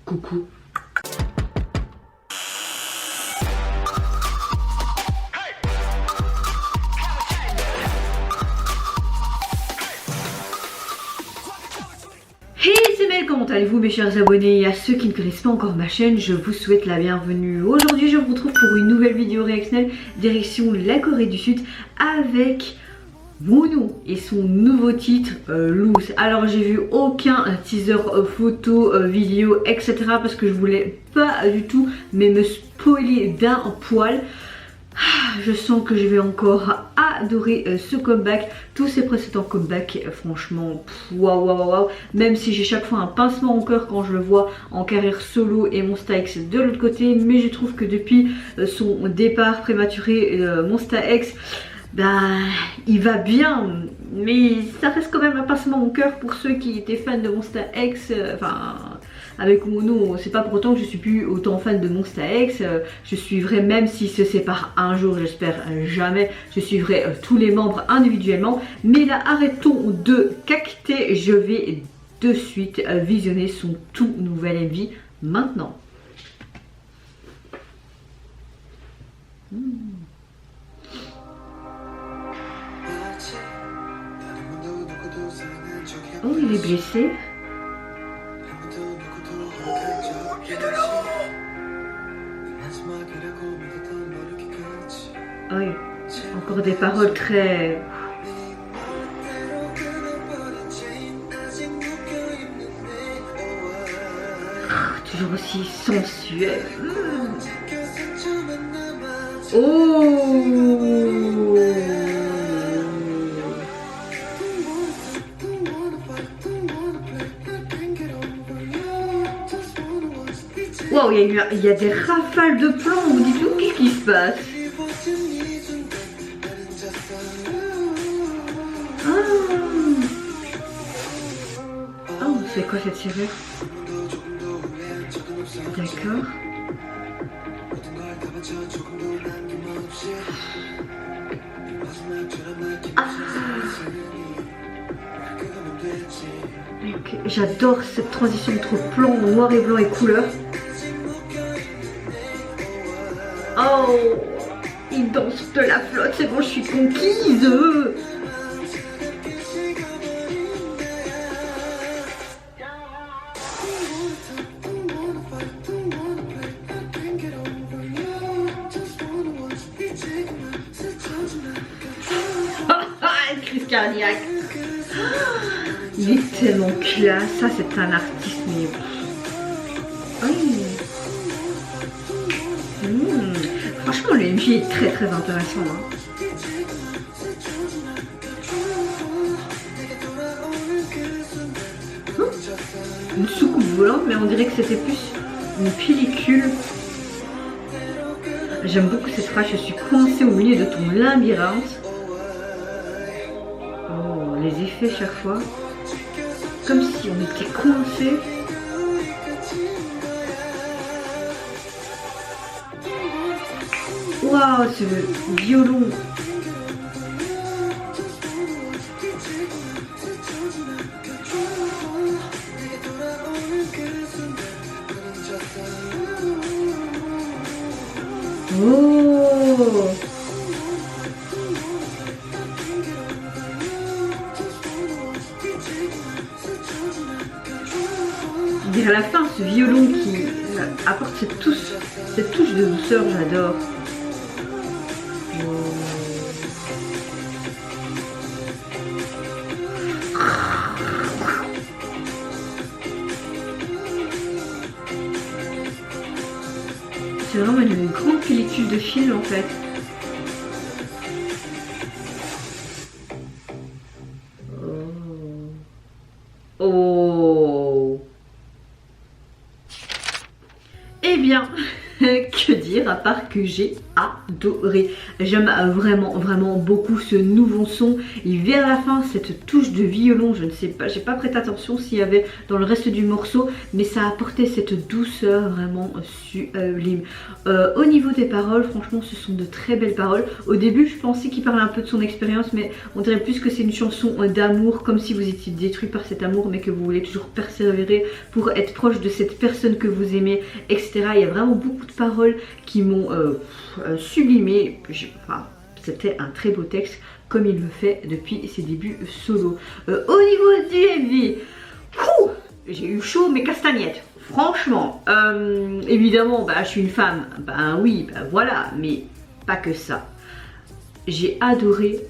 Coucou. Hey, c'est Mel, comment allez-vous mes chers abonnés? Et à ceux qui ne connaissent pas encore ma chaîne, je vous souhaite la bienvenue. Aujourd'hui je vous retrouve pour une nouvelle vidéo réactionnelle direction la Corée du Sud avec Wonho et son nouveau titre Loose. Alors j'ai vu aucun teaser photo, vidéo, etc. parce que je voulais pas du tout me spoiler d'un poil. Je sens que je vais encore adorer ce comeback. Tous ces précédents comebacks, franchement, waouh, waouh, waouh. Même si j'ai chaque fois un pincement au cœur quand je le vois en carrière solo et Monsta X de l'autre côté. Mais je trouve que depuis son départ prématuré, Monsta X, ben, il va bien. Mais ça reste quand même un pincement au cœur pour ceux qui étaient fans de Monsta X. Enfin... avec Wonho, c'est pas pour autant que je suis plus autant fan de Monsta X. Je suivrai, même s'ils se séparent un jour, j'espère jamais, je suivrai tous les membres individuellement. Mais là, arrêtons de cacter. Je vais de suite visionner son tout nouvel MV maintenant. Oh, il est blessé. Oui, encore des paroles très... toujours aussi sensuel. Oh! Wow, il y a des rafales de plomb. Dites-vous, qu'est-ce qui se passe? Oh, c'est quoi cette serrure? D'accord. Okay. J'adore cette transition entre plomb, noir et blanc et couleur. Oh, il danse de la flotte, c'est bon, je suis conquise. Crise cardiaque. Il est tellement classe, ça c'est un artiste, mais... Oui. Franchement, le MJ est très très intéressant. Une soucoupe volante, mais on dirait que c'était plus une pellicule. J'aime beaucoup cette phrase, je suis coincée au milieu de ton labyrinthe. Oh, les effets chaque fois. Comme si on était coincé. Waouh, ce violon. Oh. À la fin, ce violon qui apporte cette touche de douceur, j'adore. C'est vraiment une grande pellicule de film en fait. Oh. Eh bien, que dire à part que j'ai adoré. J'aime vraiment beaucoup ce nouveau son. Et vers la fin, cette touche de violon, je ne sais pas, j'ai pas prêté attention s'il y avait dans le reste du morceau, mais ça apportait cette douceur vraiment sublime. Au niveau des paroles, franchement, ce sont de très belles paroles. Au début, je pensais qu'il parlait un peu de son expérience, mais on dirait plus que c'est une chanson d'amour, comme si vous étiez détruit par cet amour, mais que vous voulez toujours persévérer pour être proche de cette personne que vous aimez, etc. Il y a vraiment beaucoup de paroles qui m'ont sublimé. Enfin, c'était un très beau texte, comme il le fait depuis ses débuts solo. Au niveau du MV, j'ai eu chaud mes castagnettes. Franchement, évidemment, bah, je suis une femme, ben oui, ben voilà, mais pas que ça. J'ai adoré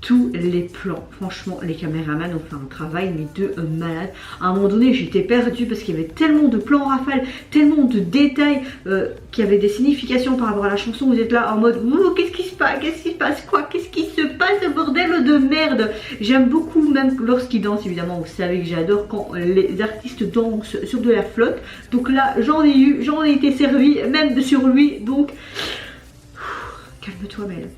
tous les plans. Franchement, les caméramans ont fait un travail mais de malade. À un moment donné, j'étais perdue parce qu'il y avait tellement de plans rafales, tellement de détails qui avaient des significations par rapport à la chanson. Vous êtes là en mode qu'est-ce qui se passe? Qu'est-ce qui se passe? Quoi? Qu'est-ce qui se passe, ce bordel de merde? J'aime beaucoup, même lorsqu'ils dansent, évidemment, vous savez que j'adore quand les artistes dansent sur de la flotte. Donc là, j'en ai été servie, même sur lui. Donc, calme-toi, Mel.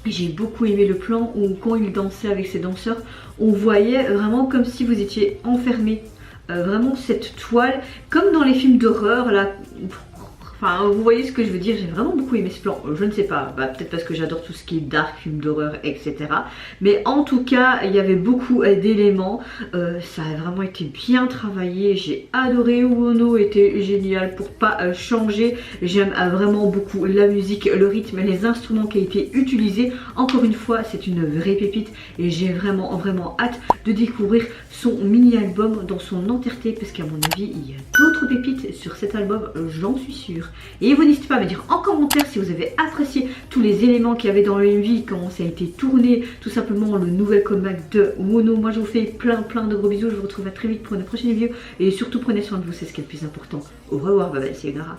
J'ai beaucoup aimé le plan où quand il dansait avec ses danseurs, on voyait vraiment comme si vous étiez enfermé. Vraiment cette toile, comme dans les films d'horreur là. Enfin, vous voyez ce que je veux dire, j'ai vraiment beaucoup aimé ce plan. Je ne sais pas, bah, peut-être parce que j'adore tout ce qui est dark, film d'horreur, etc. Mais en tout cas, il y avait beaucoup d'éléments. Ça a vraiment été bien travaillé. J'ai adoré. Uono était génial pour pas changer. J'aime vraiment beaucoup la musique, le rythme, les instruments qui ont été utilisés. Encore une fois, c'est une vraie pépite et j'ai vraiment hâte de découvrir son mini-album dans son entièreté parce qu'à mon avis, il y a d'autres pépites sur cet album, j'en suis sûre. Et vous n'hésitez pas à me dire en commentaire si vous avez apprécié tous les éléments qu'il y avait dans le MV, comment ça a été tourné, tout simplement le nouvel comeback de Uono. Moi je vous fais plein de gros bisous, je vous retrouve à très vite pour une prochaine vidéo et surtout prenez soin de vous, c'est ce qui est le plus important. Au revoir, bye bye, c'est Nara.